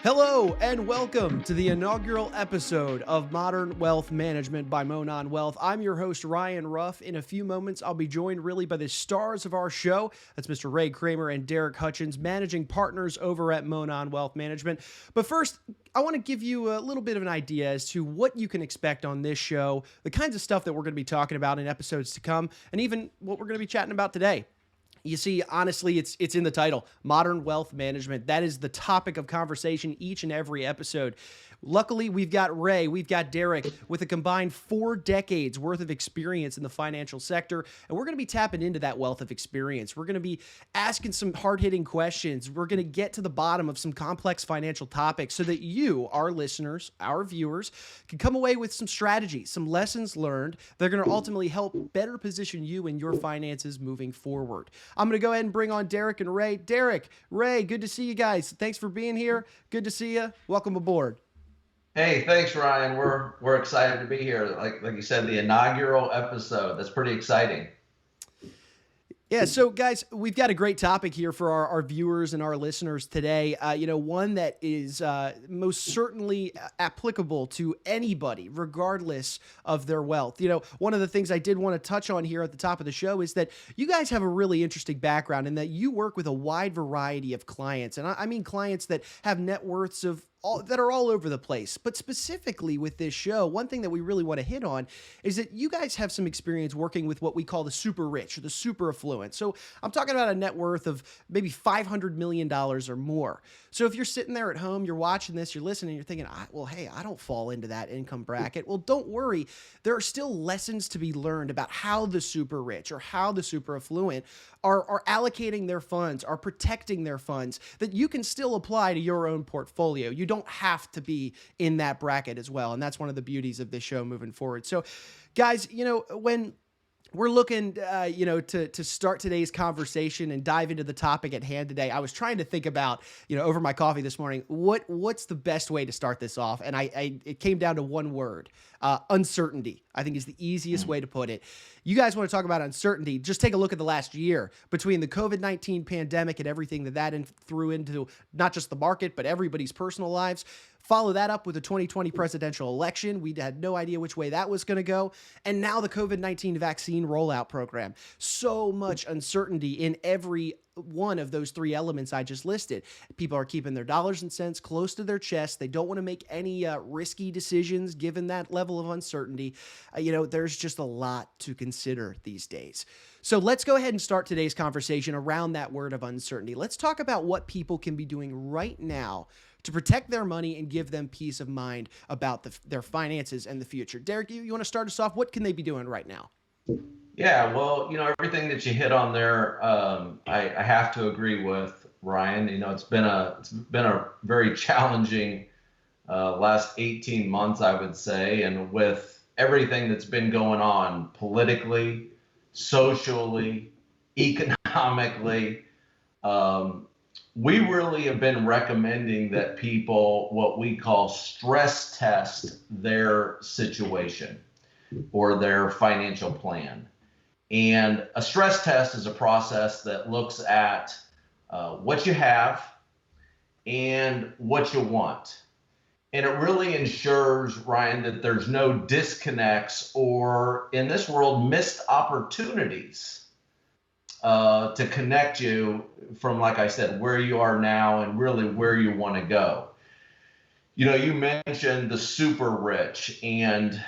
Hello and welcome to the inaugural episode of Modern Wealth Management by Monon Wealth. I'm your host, Ryan Ruff. In a few moments, I'll be joined really by the stars of our show. That's Mr. Ray Kramer and Darrick Hutchens, managing partners over at Monon Wealth Management. But first, I want to give you a little bit of an idea as to what you can expect on this show, the kinds of stuff that we're going to be talking about in episodes to come, and even what we're going to be chatting about today. You see, honestly, it's in the title, Modern Wealth Management. That is the topic of conversation each and every episode. Luckily, we've got Ray, we've got Darrick with a combined 4 decades worth of experience in the financial sector, and we're going to be tapping into that wealth of experience. We're going to be asking some hard-hitting questions. We're going to get to the bottom of some complex financial topics so that you, our listeners, our viewers, can come away with some strategies, some lessons learned that are going to ultimately help better position you in your finances moving forward. I'm going to go ahead and bring on Darrick and Ray. Darrick, Ray, good to see you guys. Thanks for being here. Good to see you. Welcome aboard. Hey, thanks, Ryan. We're excited to be here. Like you said, the inaugural episode. That's pretty exciting. Yeah, so guys, we've got a great topic here for our viewers and our listeners today. One that is most certainly applicable to anybody, regardless of their wealth. One of the things I did want to touch on here at the top of the show is that you guys have a really interesting background in that you work with a wide variety of clients. And I mean clients that have net worths that are all over the place. But specifically with this show, one thing that we really want to hit on is that you guys have some experience working with what we call the super rich or the super affluent. So I'm talking about a net worth of maybe $500 million or more. So if you're sitting there at home, you're watching this, you're listening, you're thinking, hey, I don't fall into that income bracket. Well, don't worry. There are still lessons to be learned about how the super rich or how the super affluent are allocating their funds, are protecting their funds that you can still apply to your own portfolio. You don't have to be in that bracket as well. And that's one of the beauties of this show moving forward. So guys, when we're looking, to start today's conversation and dive into the topic at hand today, I was trying to think about, over my coffee this morning, what's the best way to start this off? And it came down to one word, uncertainty, I think is the easiest way to put it. You guys want to talk about uncertainty? Just take a look at the last year between the COVID-19 pandemic and everything that threw into not just the market, but everybody's personal lives. Follow that up with the 2020 presidential election. We had no idea which way that was going to go. And now the COVID-19 vaccine rollout program. So much uncertainty in every one of those 3 elements I just listed. People are keeping their dollars and cents close to their chest. They don't want to make any risky decisions given that level of uncertainty. There's just a lot to consider these days. So let's go ahead and start today's conversation around that word of uncertainty. Let's talk about what people can be doing right now to protect their money and give them peace of mind about their finances and the future. Darrick, you want to start us off? What can they be doing right now? Yeah, well, everything that you hit on there, I have to agree with Ryan. It's been a very challenging last 18 months, I would say, and with everything that's been going on politically, socially, economically, we really have been recommending that people, what we call stress test their situation or their financial plan. And a stress test is a process that looks at what you have and what you want. And it really ensures, Ryan, that there's no disconnects or, in this world, missed opportunities to connect you from, like I said, where you are now and really where you want to go. You mentioned the super rich, and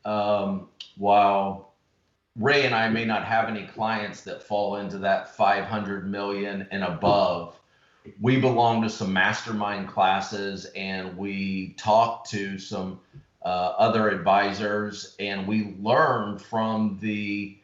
while Ray and I may not have any clients that fall into that 500 million and above, we belong to some mastermind classes, and we talk to some other advisors, and we learn from the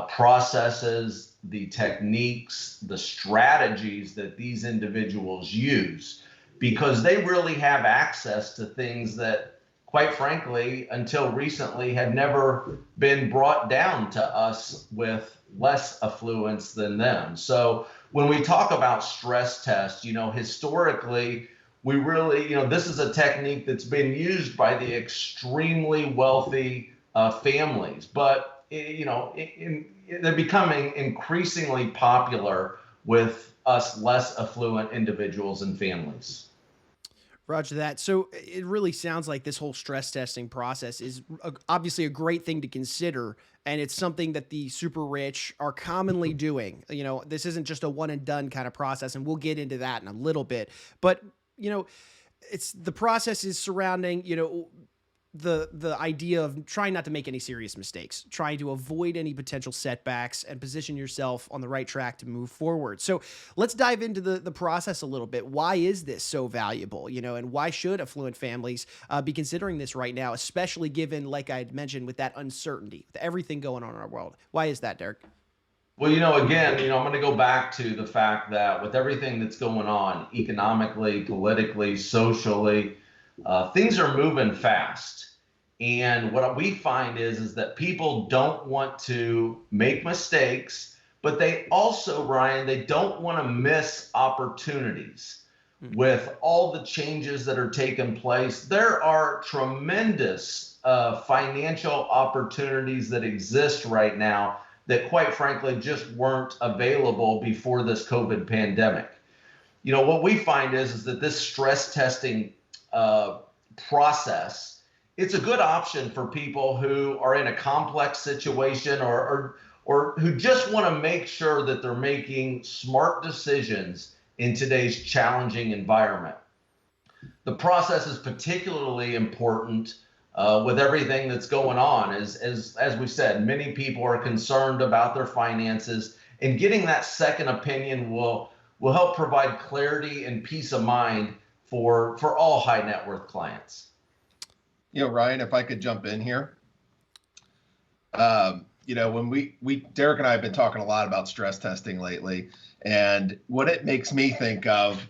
processes, the techniques, the strategies that these individuals use, because they really have access to things that, quite frankly, until recently had never been brought down to us with less affluence than them. So when we talk about stress tests, historically, we really, this is a technique that's been used by the extremely wealthy families, but they're becoming increasingly popular with us less affluent individuals and families. Roger that. So it really sounds like this whole stress testing process is obviously a great thing to consider, and it's something that the super rich are commonly doing. You know, this isn't just a one and done kind of process, and we'll get into that in a little bit. But you know, it's the process is surrounding, the idea of trying not to make any serious mistakes, trying to avoid any potential setbacks, and position yourself on the right track to move forward. So let's dive into the process a little bit. Why is this so valuable? And why should affluent families be considering this right now, especially given, like I had mentioned, with that uncertainty, with everything going on in our world? Why is that, Darrick? Well, again, I'm going to go back to the fact that with everything that's going on economically, politically, socially, things are moving fast. And what we find is that people don't want to make mistakes, but they also, Ryan, they don't want to miss opportunities. With all the changes that are taking place, there are tremendous financial opportunities that exist right now that, quite frankly, just weren't available before this COVID pandemic. What we find is that this stress testing process, it's a good option for people who are in a complex situation or who just want to make sure that they're making smart decisions in today's challenging environment. The process is particularly important with everything that's going on. As we said, many people are concerned about their finances, and getting that second opinion will help provide clarity and peace of mind for all high net worth clients. Ryan, if I could jump in here. When Darrick and I have been talking a lot about stress testing lately, and what it makes me think of,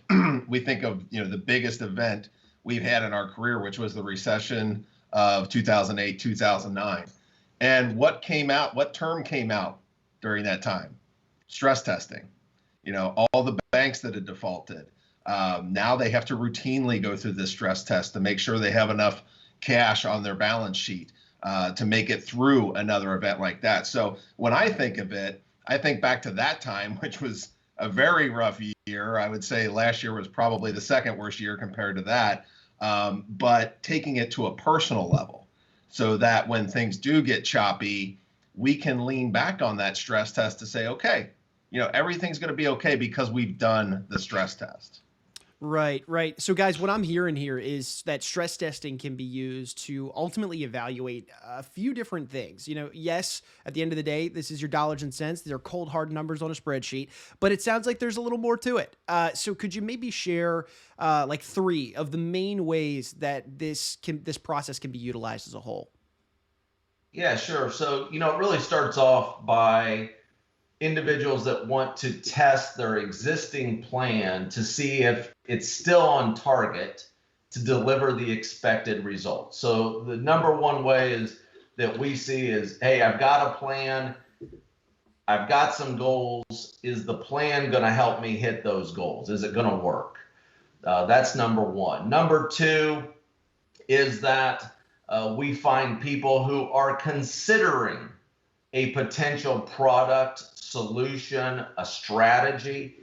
we think of, the biggest event we've had in our career, which was the recession of 2008, 2009. And what term came out during that time? Stress testing. All the banks that had defaulted, now they have to routinely go through this stress test to make sure they have enough cash on their balance sheet to make it through another event like that. So when I think of it, I think back to that time, which was a very rough year. I would say last year was probably the second worst year compared to that. But taking it to a personal level so that when things do get choppy, we can lean back on that stress test to say, okay, everything's going to be okay because we've done the stress test. Right, right. So, guys, what I'm hearing here is that stress testing can be used to ultimately evaluate a few different things. Yes, at the end of the day, this is your dollars and cents. These are cold, hard numbers on a spreadsheet, but it sounds like there's a little more to it. So could you maybe share like 3 of the main ways that this process can be utilized as a whole? Yeah, sure. So, it really starts off by individuals that want to test their existing plan to see if it's still on target to deliver the expected results. So the number one way is that we see is, hey, I've got a plan, I've got some goals. Is the plan going to help me hit those goals? Is it going to work? That's number one. Number 2 is that we find people who are considering a potential product, solution, a strategy,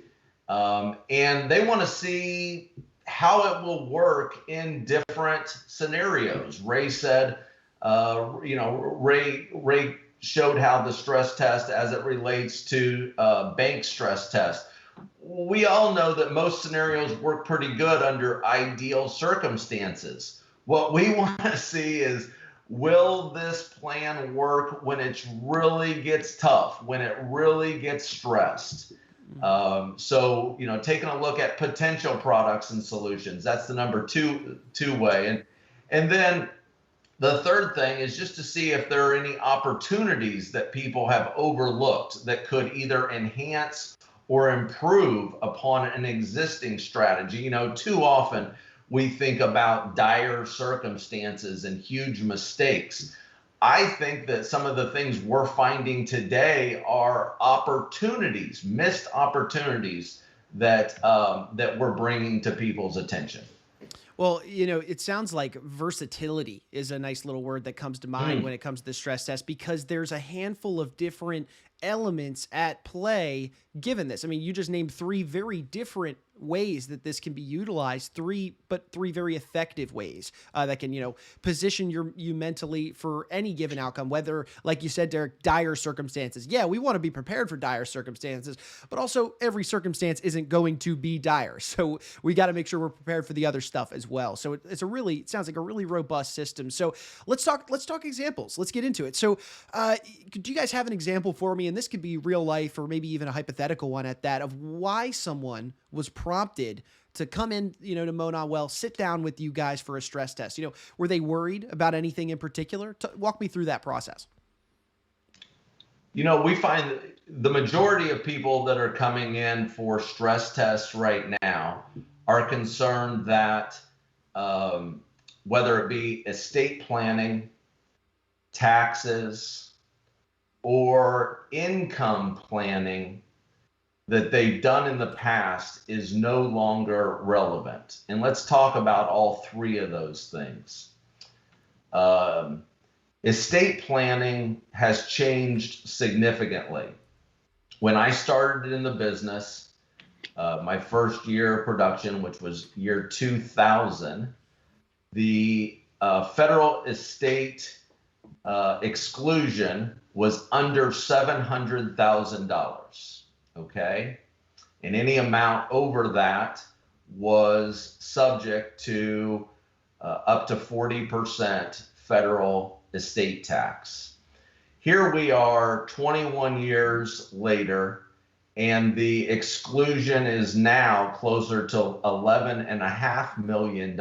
and they want to see how it will work in different scenarios. Ray said, Ray showed how the stress test as it relates to bank stress test. We all know that most scenarios work pretty good under ideal circumstances. What we want to see is, will this plan work when it really gets tough, when it really gets stressed? So, taking a look at potential products and solutions, that's the number two way. And then the third thing is just to see if there are any opportunities that people have overlooked that could either enhance or improve upon an existing strategy. Too often we think about dire circumstances and huge mistakes. I think that some of the things we're finding today are opportunities, missed opportunities that we're bringing to people's attention. Well, it sounds like versatility is a nice little word that comes to mind when it comes to the stress test, because there's a handful of different elements at play given this? I mean, you just named three very different ways that this can be utilized, three very effective ways that can, position you mentally for any given outcome, whether, like you said, Darrick, dire circumstances. Yeah, we want to be prepared for dire circumstances, but also every circumstance isn't going to be dire. So we got to make sure we're prepared for the other stuff as well. So it sounds like a really robust system. So let's talk examples. Let's get into it. So do you guys have an example for me? And this could be real life or maybe even a hypothetical one at that, of why someone was prompted to come in, to Monon, sit down with you guys for a stress test. Were they worried about anything in particular? Walk me through that process. We find the majority of people that are coming in for stress tests right now are concerned that whether it be estate planning, taxes, or income planning that they've done in the past is no longer relevant. And let's talk about all three of those things. Estate planning has changed significantly. When I started in the business, my first year of production, which was year 2000, the federal estate exclusion was under $700,000. Okay, and any amount over that was subject to up to 40% federal estate tax. Here we are 21 years later, and the exclusion is now closer to $11.5 million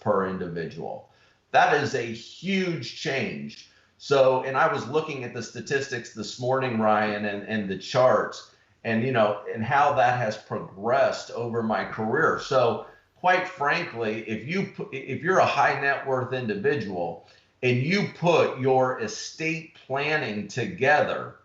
per individual. That is a huge change. So, and I was looking at the statistics this morning, Ryan, and the charts, and and how that has progressed over my career. So quite frankly, if you're a high net worth individual and you put your estate planning together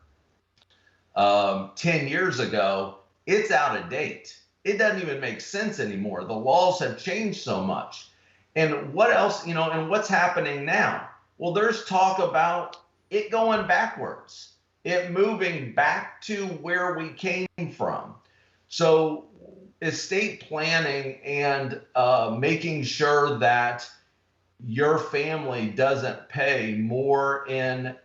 10 years ago, it's out of date. It doesn't even make sense anymore. The laws have changed so much. And what else, and what's happening now? Well, there's talk about it going backwards, it moving back to where we came from. So estate planning and making sure that your family doesn't pay more in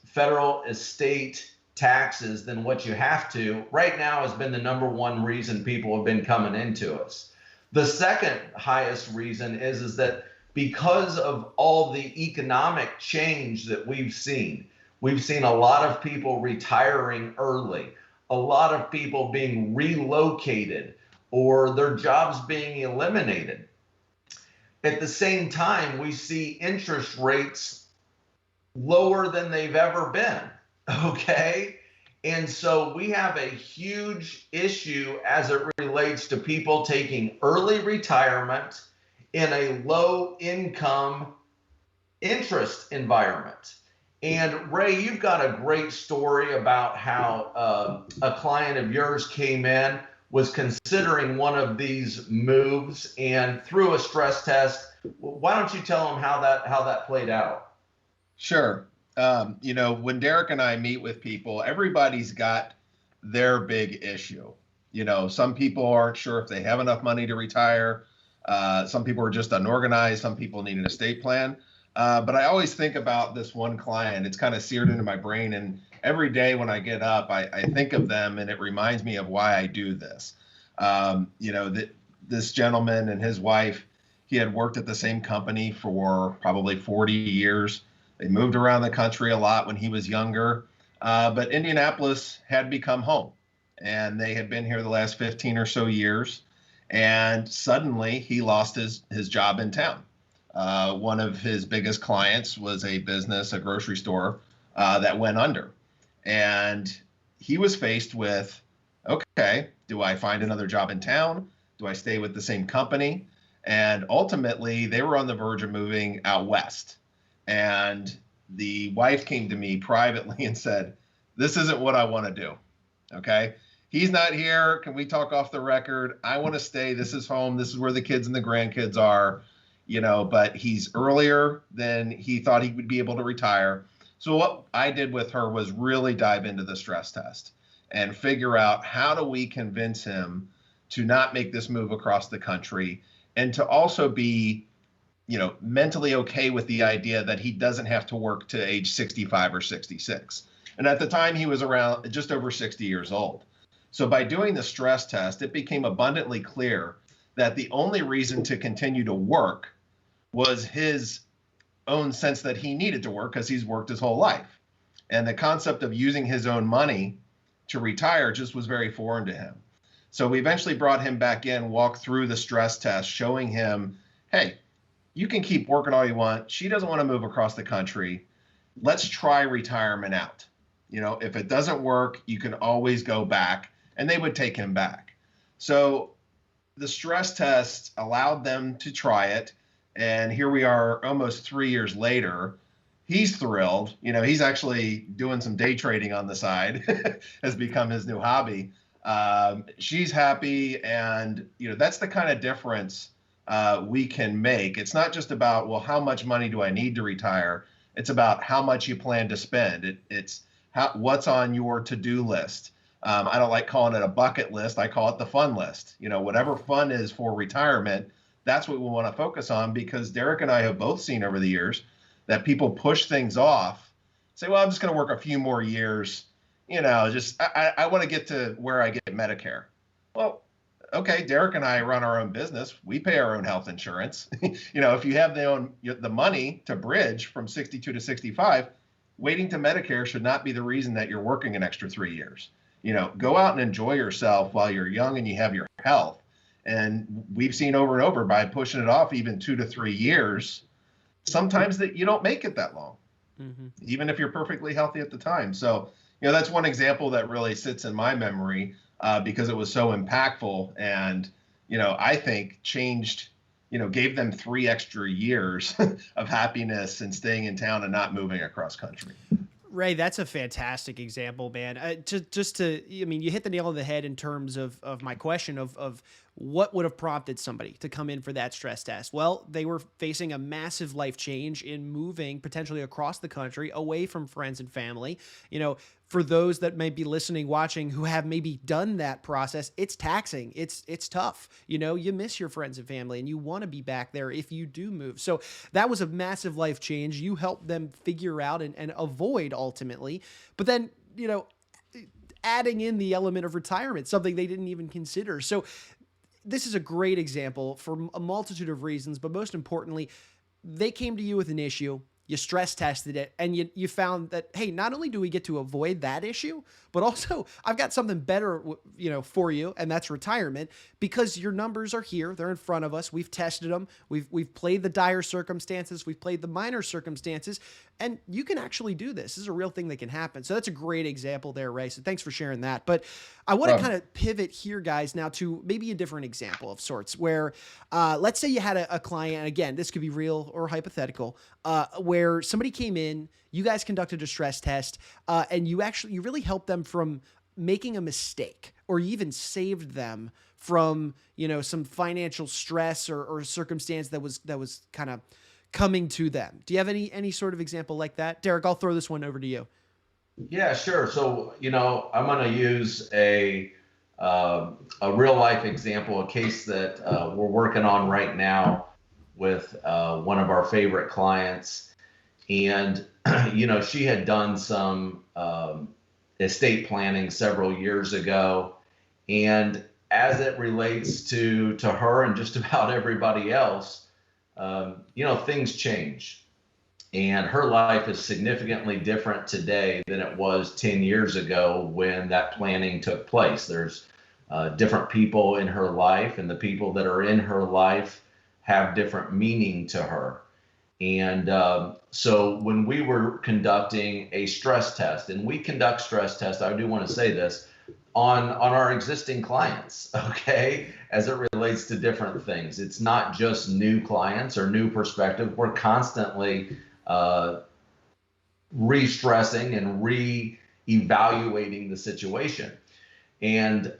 federal estate taxes than what you have to right now has been the number one reason people have been coming into us. The second highest reason is that because of all the economic change that we've seen a lot of people retiring early, a lot of people being relocated, or their jobs being eliminated. At the same time, we see interest rates lower than they've ever been, okay? And so we have a huge issue as it relates to people taking early retirement in a low income interest environment. And Ray, you've got a great story about how a client of yours came in, was considering one of these moves, and through a stress test. Why don't you tell them how that played out? Sure. When Darrick and I meet with people, everybody's got their big issue. Some people aren't sure if they have enough money to retire. Some people are just unorganized. Some people need an estate plan. But I always think about this one client. It's kind of seared into my brain. And every day when I get up, I think of them, and it reminds me of why I do this. This gentleman and his wife, he had worked at the same company for probably 40 years. They moved around the country a lot when he was younger. But Indianapolis had become home, and they had been here the last 15 or so years. And suddenly he lost his job in town. One of his biggest clients was a grocery store that went under. And he was faced with, okay, do I find another job in town? Do I stay with the same company? And ultimately, they were on the verge of moving out west. And the wife came to me privately and said, this isn't what I want to do. Okay. He's not here. Can we talk off the record? I want to stay. This is home. This is where the kids and the grandkids are, but he's earlier than he thought he would be able to retire. So what I did with her was really dive into the stress test and figure out how do we convince him to not make this move across the country and to also be, mentally okay with the idea that he doesn't have to work to age 65 or 66. And at the time he was around just over 60 years old. So by doing the stress test, it became abundantly clear that the only reason to continue to work was his own sense that he needed to work because he's worked his whole life. And the concept of using his own money to retire just was very foreign to him. So we eventually brought him back in, walked through the stress test, showing him, hey, you can keep working all you want. She doesn't want to move across the country. Let's try retirement out. If it doesn't work, you can always go back. And they would take him back. So the stress test allowed them to try it. And here we are almost 3 years later. He's thrilled. He's actually doing some day trading on the side, has become his new hobby. She's happy. And, that's the kind of difference we can make. It's not just about, well, how much money do I need to retire? It's about how much you plan to spend. It's what's on your to-do list. I don't like calling it a bucket list. I call it the fun list. Whatever fun is for retirement, that's what we want to focus on, because Darrick and I have both seen over the years that people push things off, say, well, I'm just going to work a few more years. I want to get to where I get Medicare. Well, okay, Darrick and I run our own business. We pay our own health insurance. If you have the money to bridge from 62 to 65, waiting to Medicare should not be the reason that you're working an extra 3 years. Go out and enjoy yourself while you're young and you have your health. And we've seen over and over, by pushing it off even 2 to 3 years, sometimes that you don't make it that long, even if you're perfectly healthy at the time. So, that's one example that really sits in my memory because it was so impactful and, I think changed, gave them 3 extra years of happiness and staying in town and not moving across country. Ray, that's a fantastic example, man. You hit the nail on the head in terms of my question of what would have prompted somebody to come in for that stress test. Well, they were facing a massive life change in moving potentially across the country, away from friends and family. For those that may be listening, watching, who have maybe done that process, it's taxing. It's tough. You miss your friends and family and you want to be back there if you do move. So that was a massive life change. You helped them figure out and avoid ultimately. But then, adding in the element of retirement, something they didn't even consider. So this is a great example for a multitude of reasons, but most importantly, they came to you with an issue. You stress tested it and you found that, hey, not only do we get to avoid that issue, but also I've got something better, for you. And that's retirement, because your numbers are here. They're in front of us. We've tested them. We've played the dire circumstances. We've played the minor circumstances, and you can actually do this. This is a real thing that can happen. So that's a great example there, Ray. So thanks for sharing that. But I want to kind of pivot here, guys, now to maybe a different example of sorts where, let's say you had a client, and again, this could be real or hypothetical, where somebody came in, you guys conducted a stress test, and you really helped them from making a mistake, or you even saved them from, some financial stress or circumstance that was kind of coming to them. Do you have any sort of example like that? Darrick, I'll throw this one over to you. Yeah, sure. So, I'm going to use a real life example, a case that we're working on right now with one of our favorite clients. And, she had done some estate planning several years ago. And as it relates to her and just about everybody else, things change. And her life is significantly different today than it was 10 years ago when that planning took place. There's different people in her life, and the people that are in her life have different meaning to her. And so when we were conducting a stress test, and we conduct stress tests, I do want to say this, on our existing clients, okay, as it relates to different things. It's not just new clients or new perspective. We're constantly re-stressing and re-evaluating the situation. And,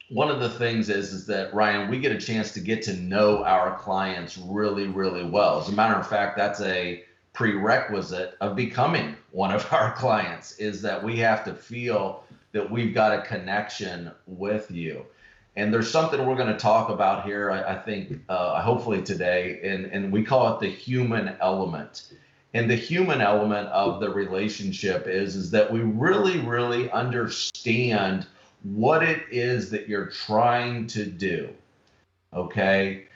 one of the things is that, Ryan, we get a chance to get to know our clients really, really well. As a matter of fact, that's a prerequisite of becoming one of our clients, is that we have to feel that we've got a connection with you. And there's something we're going to talk about here, I think, hopefully today, and we call it the human element. And the human element of the relationship is that we really, really understand what it is that you're trying to do. Okay.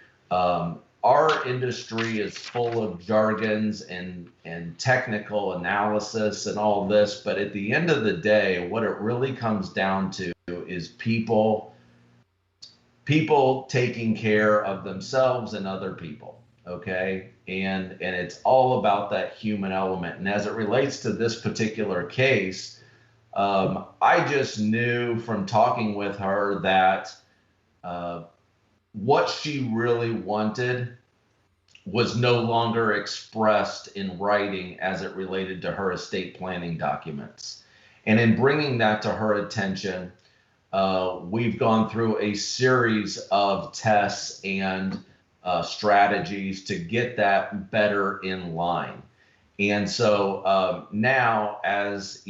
Our industry is full of jargons and technical analysis and all this, but at the end of the day, what it really comes down to is people taking care of themselves and other people. Okay. And it's all about that human element. And as it relates to this particular case, I just knew from talking with her that what she really wanted was no longer expressed in writing as it related to her estate planning documents. And in bringing that to her attention, we've gone through a series of tests and strategies to get that better in line. And so now, as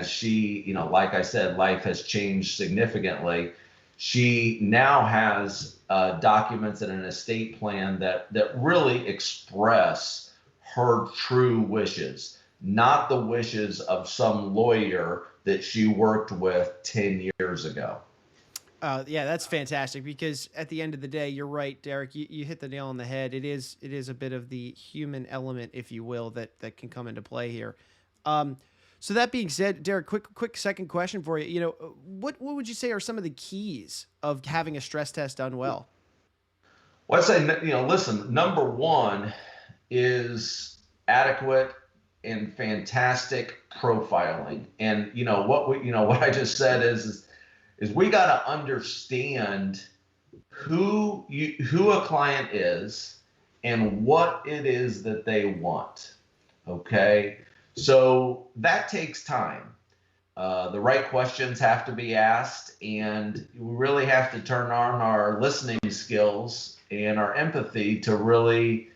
she, like I said, life has changed significantly. She now has documents and an estate plan that really express her true wishes, not the wishes of some lawyer that she worked with 10 years ago. Yeah, that's fantastic, because at the end of the day, you're right, Darrick. You hit the nail on the head. It is a bit of the human element, if you will, that can come into play here. So that being said, Darrick, quick second question for you. What would you say are some of the keys of having a stress test done well? Well, I'd say, listen, number one is adequate and fantastic profiling. And what I just said is we got to understand who a client is and what it is that they want. Okay. So that takes time. The right questions have to be asked, and we really have to turn on our listening skills and our empathy to really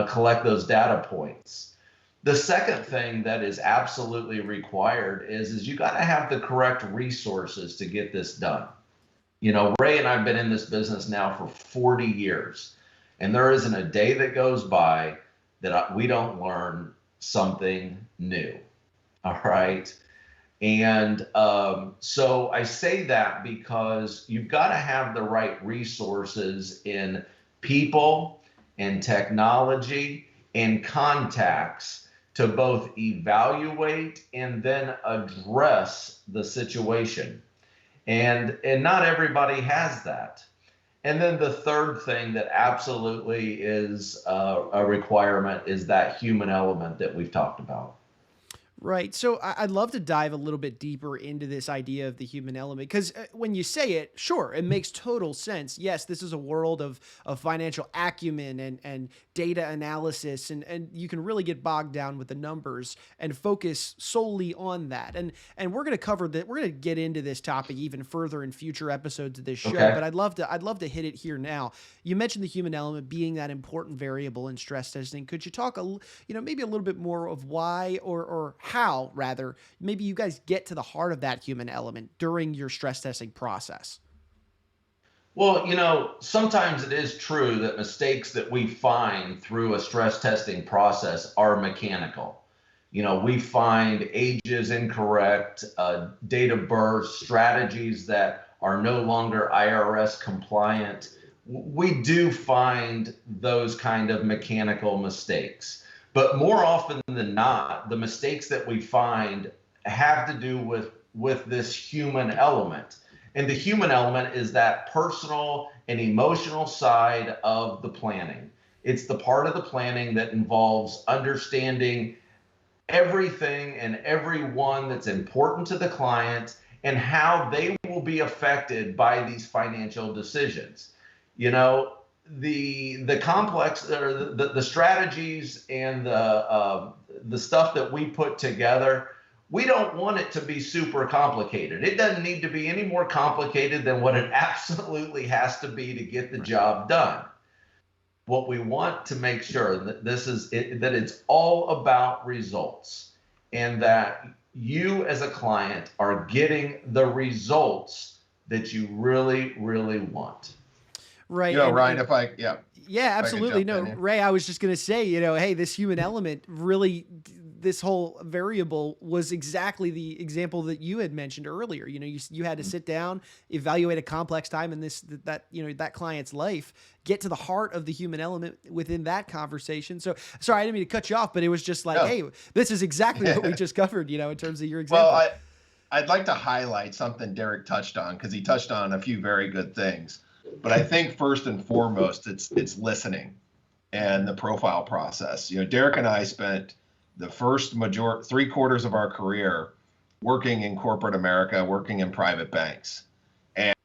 collect those data points. The second thing that is absolutely required is you got to have the correct resources to get this done. Ray and I have been in this business now for 40 years, and there isn't a day that goes by that we don't learn something new. All right. And so I say that because you've got to have the right resources in people and technology and contacts to both evaluate and then address the situation. And not everybody has that. And then the third thing that absolutely is a requirement is that human element that we've talked about. Right. So I'd love to dive a little bit deeper into this idea of the human element, because when you say it, sure, it makes total sense. Yes, this is a world of financial acumen and data analysis, and you can really get bogged down with the numbers and focus solely on that. And we're going to cover that. We're going to get into this topic even further in future episodes of this show. Okay. But I'd love to hit it here now. You mentioned the human element being that important variable in stress testing. Could you talk maybe a little bit more of why or how, rather, maybe you guys get to the heart of that human element during your stress testing process? Well, sometimes it is true that mistakes that we find through a stress testing process are mechanical. We find ages incorrect, date of birth, strategies that are no longer IRS compliant. We do find those kind of mechanical mistakes. But more often than not, the mistakes that we find have to do with this human element. And the human element is that personal and emotional side of the planning. It's the part of the planning that involves understanding everything and everyone that's important to the client and how they will be affected by these financial decisions. The complex, or the strategies and the stuff that we put together, we don't want it to be super complicated. It doesn't need to be any more complicated than what it absolutely has to be to get the job done. what we want to make sure that that it's all about results, and that you as a client are getting the results that you really, really want. Right. Ryan, yeah, if I could absolutely. jump No, in here. Ray, I was just going to say, hey, this human element really, this whole variable was exactly the example that you had mentioned earlier. You had to sit down, evaluate a complex time in that client's life, get to the heart of the human element within that conversation. So sorry, I didn't mean to cut you off, but it was just like, No. hey, this is exactly what we just covered, in terms of your example. Well, I'd like to highlight something Darrick touched on, because he touched on a few very good things. But I think first and foremost, it's listening and the profile process. Darrick and I spent the first 3/4 of our career working in corporate America, working in private banks.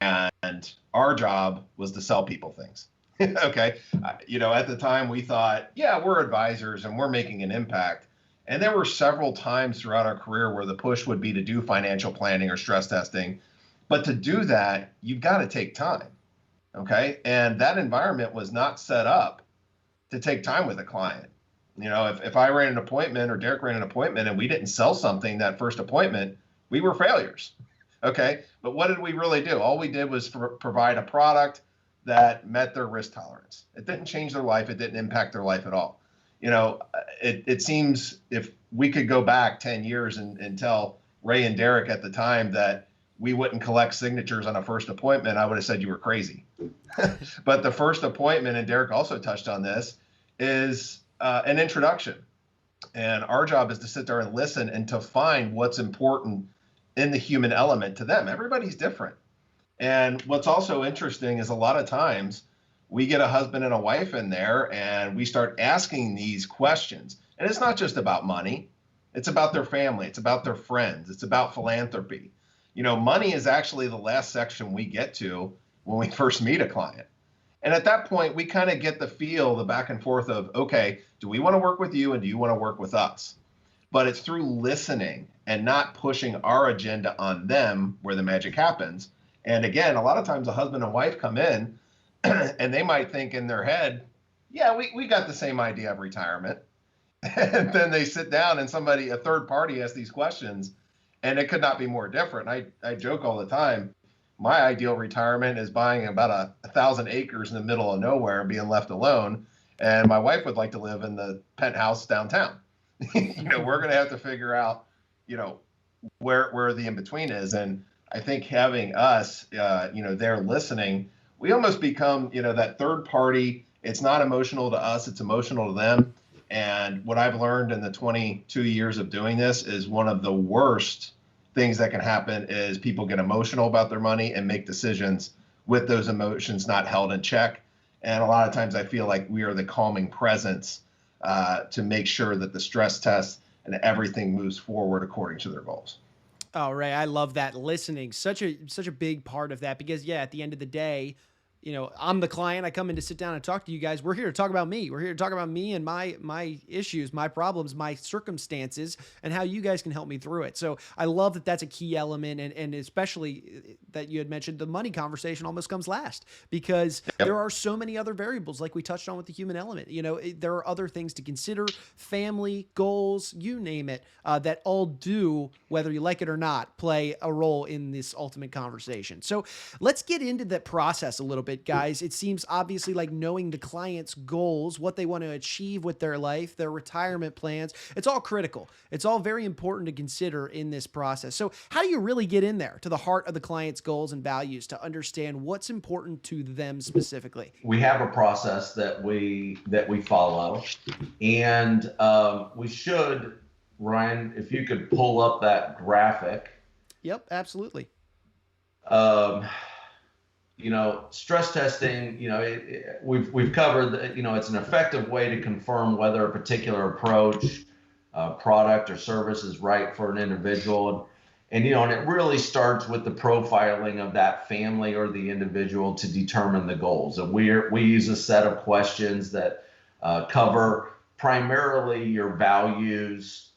And our job was to sell people things. Okay. At the time we thought, yeah, we're advisors and we're making an impact. And there were several times throughout our career where the push would be to do financial planning or stress testing. But to do that, you've got to take time. Okay. And that environment was not set up to take time with a client. If I ran an appointment or Darrick ran an appointment and we didn't sell something that first appointment, we were failures. Okay. But what did we really do? All we did was provide a product that met their risk tolerance. It didn't change their life. It didn't impact their life at all. It seems if we could go back 10 years and tell Ray and Darrick at the time that we wouldn't collect signatures on a first appointment, I would have said you were crazy. But the first appointment, and Darrick also touched on this, is an introduction. And our job is to sit there and listen and to find what's important in the human element to them. Everybody's different. And what's also interesting is a lot of times we get a husband and a wife in there and we start asking these questions. And it's not just about money. It's about their family. It's about their friends. It's about philanthropy. Money is actually the last section we get to when we first meet a client. And at that point, we kind of get the back and forth of, okay, do we want to work with you and do you want to work with us? But it's through listening and not pushing our agenda on them where the magic happens. And again, a lot of times a husband and wife come in and they might think in their head, yeah, we got the same idea of retirement. And then they sit down and a third party asks these questions, and it could not be more different. I joke all the time. My ideal retirement is buying about 1,000 acres in the middle of nowhere and being left alone. And my wife would like to live in the penthouse downtown. We're going to have to figure out, where the in-between is. And I think having us, there listening, we almost become, that third party. It's not emotional to us. It's emotional to them. And what I've learned in the 22 years of doing this is one of the worst things that can happen is people get emotional about their money and make decisions with those emotions not held in check. And a lot of times I feel like we are the calming presence to make sure that the stress test and everything moves forward according to their goals. Oh, Ray, I love that. Listening, such a big part of that, because at the end of the day, I'm the client. I come in to sit down and talk to you guys. We're here to talk about me. We're here to talk about me and my issues, my problems, my circumstances, and how you guys can help me through it. So I love that that's a key element, and especially that you had mentioned the money conversation almost comes last, because there are so many other variables, like we touched on with the human element. There are other things to consider, family, goals, you name it, that all do, whether you like it or not, play a role in this ultimate conversation. So let's get into that process a little bit, guys. It seems obviously like knowing the client's goals, what they want to achieve with their life, their retirement plans, it's all critical. It's all very important to consider in this process. So how do you really get in there to the heart of the client's goals and values to understand what's important to them specifically? We have a process that we follow, and we should, Ryan, if you could pull up that graphic. Yep, absolutely. Stress testing, we've covered that, it's an effective way to confirm whether a particular approach, product or service is right for an individual. And it really starts with the profiling of that family or the individual to determine the goals. And we use a set of questions that cover primarily your values,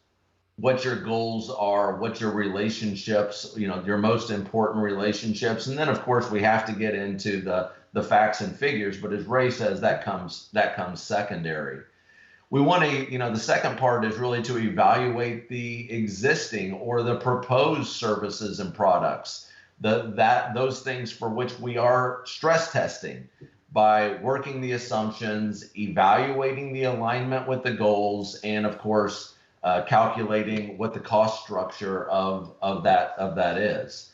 what your goals are, what your relationships, your most important relationships. And then of course we have to get into the facts and figures, but as Ray says, that comes secondary. We want to, the second part is really to evaluate the existing or the proposed services and products, those things for which we are stress testing by working the assumptions, evaluating the alignment with the goals, and of course, calculating what the cost structure of that is.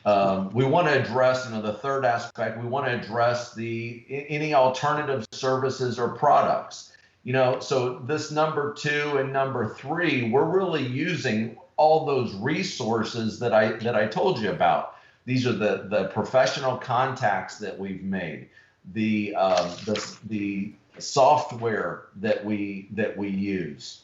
We want to address, the third aspect, we want to address any alternative services or products. So this number 2 and number 3, we're really using all those resources that I told you about. These are the professional contacts that we've made, the software that we use.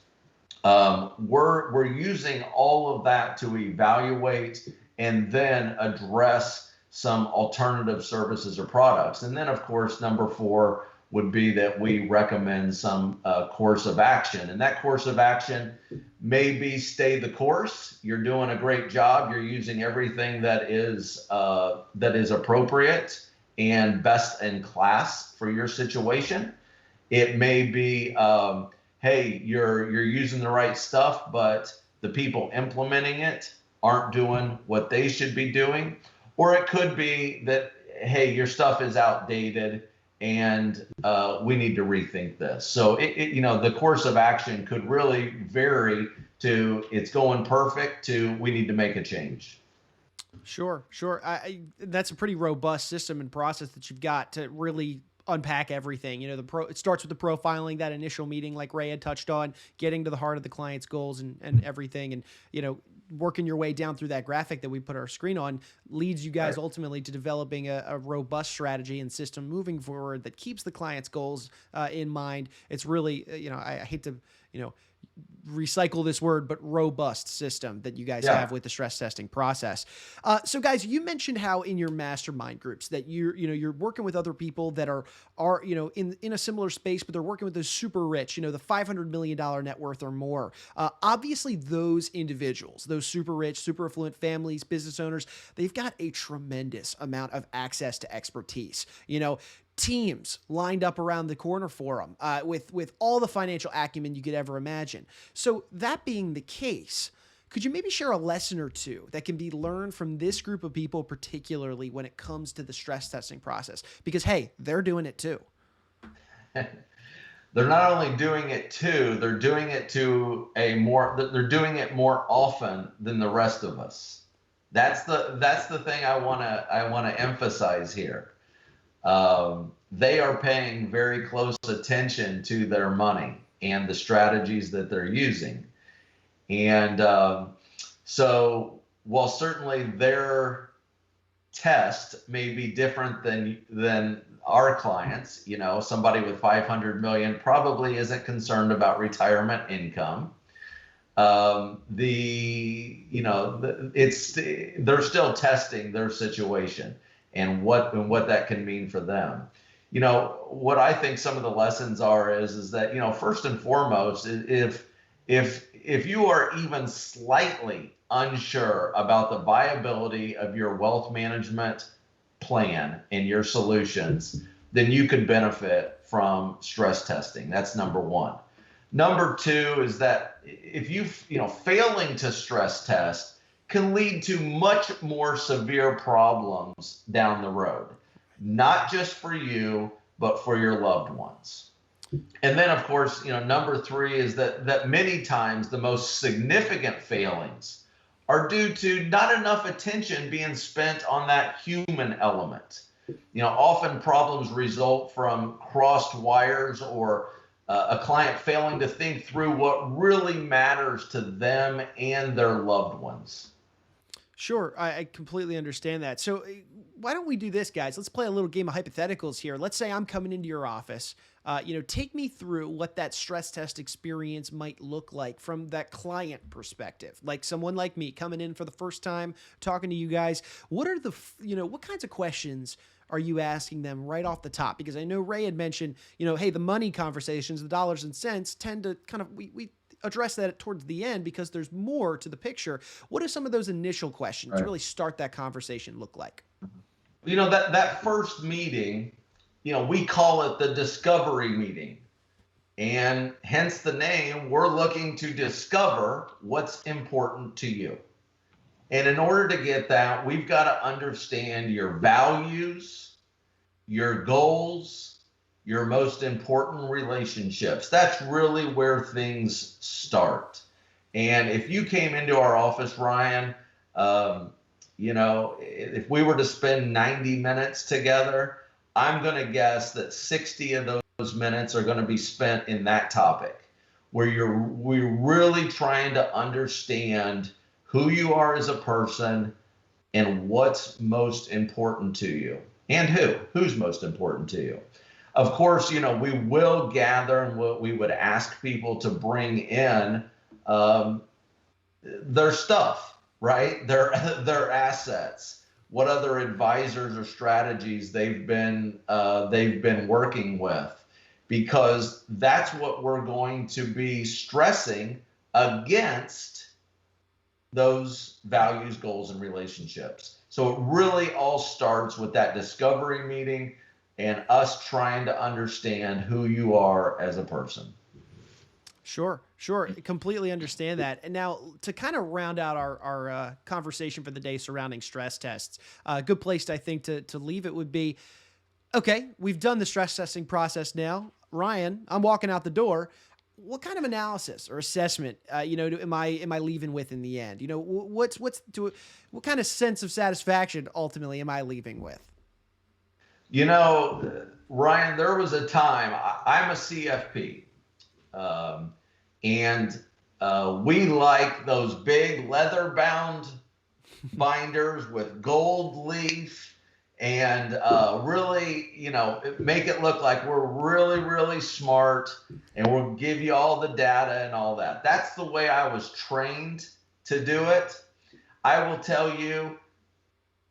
We're using all of that to evaluate and then address some alternative services or products. And then, of course, number 4 would be that we recommend some course of action. And that course of action may be stay the course. You're doing a great job. You're using everything that is appropriate and best in class for your situation. It may be, hey, you're using the right stuff, but the people implementing it aren't doing what they should be doing. Or it could be that, hey, your stuff is outdated and we need to rethink this. So the course of action could really vary to it's going perfect to we need to make a change. Sure. That's a pretty robust system and process that you've got to really unpack everything. It starts with the profiling, that initial meeting, like Ray had touched on, getting to the heart of the client's goals and everything. And, working your way down through that graphic that we put our screen on leads you guys ultimately to developing a robust strategy and system moving forward that keeps the client's goals in mind. It's really, I hate to, recycle this word, but robust system that you guys have with the stress testing process. So guys, you mentioned how in your mastermind groups that you're working with other people that are in a similar space, but they're working with those super rich, the $500 million net worth or more. Obviously those individuals, those super rich, super affluent families, business owners, they've got a tremendous amount of access to expertise, teams lined up around the corner for them with all the financial acumen you could ever imagine. So that being the case, could you maybe share a lesson or two that can be learned from this group of people, particularly when it comes to the stress testing process? Because, hey, they're doing it too. They're not only doing it too, they're doing it they're doing it more often than the rest of us. That's the thing I want to emphasize here. They are paying very close attention to their money and the strategies that they're using. And so while certainly their test may be different than our clients, somebody with 500 million probably isn't concerned about retirement income. They're still testing their situation and what that can mean for them. What I think some of the lessons are is that, first and foremost, if you are even slightly unsure about the viability of your wealth management plan and your solutions, then you could benefit from stress testing. That's number 1. Number 2 is that if failing to stress test can lead to much more severe problems down the road, not just for you, but for your loved ones. And then, of course, number 3 is that many times the most significant failings are due to not enough attention being spent on that human element. Often problems result from crossed wires or a client failing to think through what really matters to them and their loved ones. Sure, I completely understand that. So why don't we do this, guys? Let's play a little game of hypotheticals here. Let's say I'm coming into your office. Take me through what that stress test experience might look like from that client perspective. Like someone like me coming in for the first time, talking to you guys. What are what kinds of questions are you asking them right off the top? Because I know Ray had mentioned, hey, the money conversations, the dollars and cents tend to kind of, we address that towards the end because there's more to the picture. What do some of those initial questions to really start that conversation look like? That first meeting, we call it the discovery meeting. And hence the name, we're looking to discover what's important to you. And in order to get that, we've got to understand your values, your goals, your most important relationships. That's really where things start. And if you came into our office, Ryan, if we were to spend 90 minutes together, I'm going to guess that 60 of those minutes are going to be spent in that topic, where we're really trying to understand who you are as a person and what's most important to you, and who's most important to you. Of course, we will gather and we would ask people to bring in their stuff, right? Their assets, what other advisors or strategies they've been working with, because that's what we're going to be stressing against those values, goals, and relationships. So it really all starts with that discovery meeting and us trying to understand who you are as a person. Sure. Completely understand that. And now to kind of round out our conversation for the day surrounding stress tests, a good place, I think, to leave it would be, okay, we've done the stress testing process now. Ryan, I'm walking out the door. What kind of analysis or assessment, am I leaving with in the end? What kind of sense of satisfaction ultimately am I leaving with? Ryan, there was a time, I'm a CFP, and we like those big leather-bound binders with gold leaf and really, make it look like we're really, really smart and we'll give you all the data and all that. That's the way I was trained to do it. I will tell you,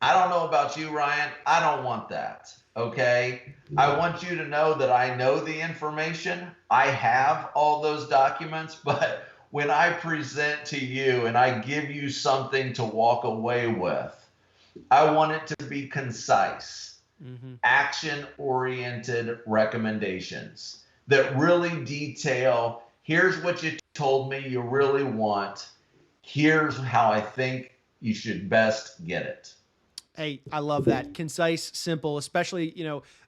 I don't know about you, Ryan. I don't want that. Okay. I want you to know that I know the information. I have all those documents, but when I present to you and I give you something to walk away with, I want it to be concise, action-oriented recommendations that really detail, here's what you told me you really want. Here's how I think you should best get it. Hey, I love that. Concise, simple, especially,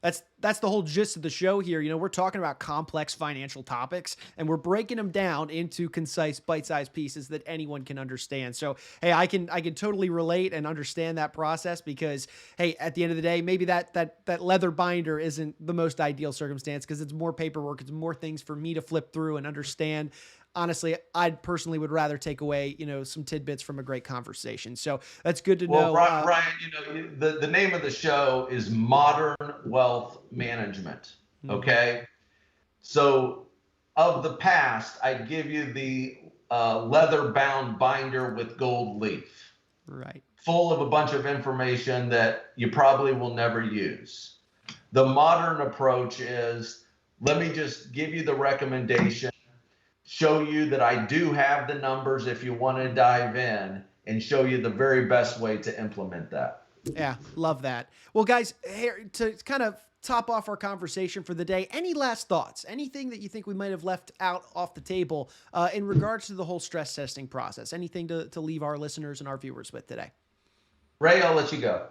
that's the whole gist of the show here. We're talking about complex financial topics and we're breaking them down into concise, bite-sized pieces that anyone can understand. So, hey, I can totally relate and understand that process because, hey, at the end of the day, maybe that leather binder isn't the most ideal circumstance because it's more paperwork. It's more things for me to flip through and understand. Honestly, I personally would rather take away, some tidbits from a great conversation. So that's good to know. Ryan, the name of the show is Modern Wealth Management. Okay. So of the past, I'd give you the leather bound binder with gold leaf, right, full of a bunch of information that you probably will never use. The modern approach is, let me just give you the recommendation, show you that I do have the numbers if you want to dive in, and show you the very best way to implement that. Yeah, love that. Well, guys, here to kind of top off our conversation for the day, any last thoughts? Anything that you think we might have left out off the table in regards to the whole stress testing process? Anything to leave our listeners and our viewers with today? Ray, I'll let you go.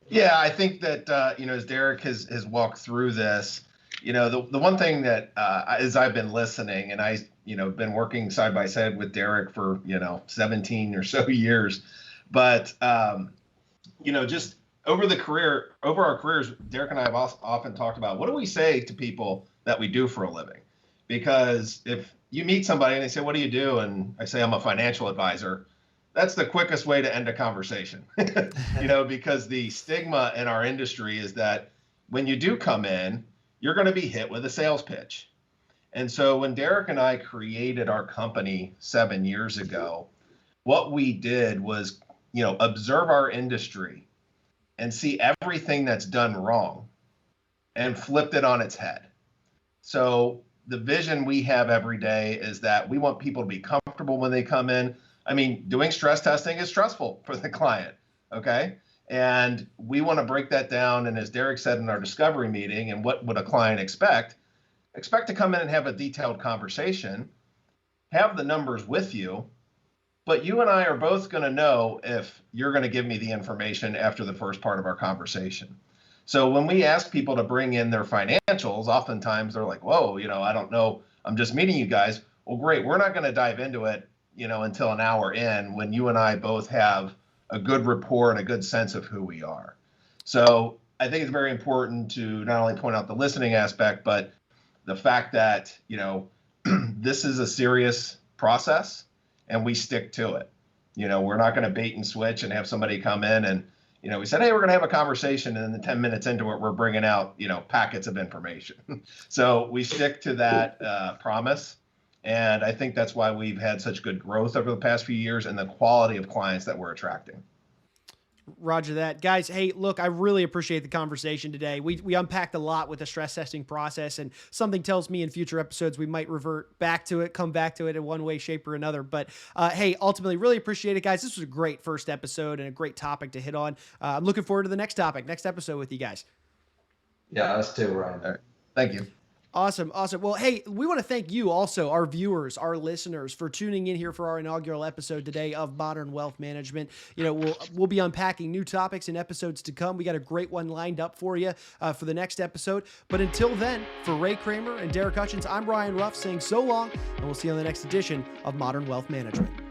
Yeah, I think that, as Darrick has walked through this, the one thing that as I've been listening and been working side by side with Darrick for, 17 or so years, but, just over our careers, Darrick and I have often talked about what do we say to people that we do for a living? Because if you meet somebody and they say, what do you do? And I say, I'm a financial advisor. That's the quickest way to end a conversation, because the stigma in our industry is that when you do come in, you're going to be hit with a sales pitch. And so when Darrick and I created our company 7 years ago, what we did was, observe our industry and see everything that's done wrong and flipped it on its head. So the vision we have every day is that we want people to be comfortable when they come in. I mean, doing stress testing is stressful for the client, okay? And we want to break that down. And as Darrick said in our discovery meeting, and what would a client expect? Expect to come in and have a detailed conversation, have the numbers with you, but you and I are both going to know if you're going to give me the information after the first part of our conversation. So when we ask people to bring in their financials, oftentimes they're like, whoa, I don't know. I'm just meeting you guys. Well, great. We're not going to dive into it, until an hour in, when you and I both have a good rapport and a good sense of who we are. So I think it's very important to not only point out the listening aspect, but the fact that, this is a serious process and we stick to it. We're not going to bait and switch and have somebody come in and, we said, hey, we're going to have a conversation, and then 10 minutes into it, we're bringing out, packets of information. So we stick to that promise. And I think that's why we've had such good growth over the past few years and the quality of clients that we're attracting. Roger that. Guys, hey, look, I really appreciate the conversation today. We unpacked a lot with the stress testing process, and something tells me in future episodes we might revert back to it, come back to it in one way, shape, or another. But hey, ultimately, really appreciate it, guys. This was a great first episode and a great topic to hit on. I'm looking forward to the next episode with you guys. Yeah, us too, Ryan. All right. Thank you. Awesome. Well, hey, we want to thank you also, our viewers, our listeners, for tuning in here for our inaugural episode today of Modern Wealth Management. We'll be unpacking new topics in episodes to come. We got a great one lined up for you for the next episode. But until then, for Ray Kramer and Darrick Hutchens, I'm Ryan Ruff saying so long, and we'll see you on the next edition of Modern Wealth Management.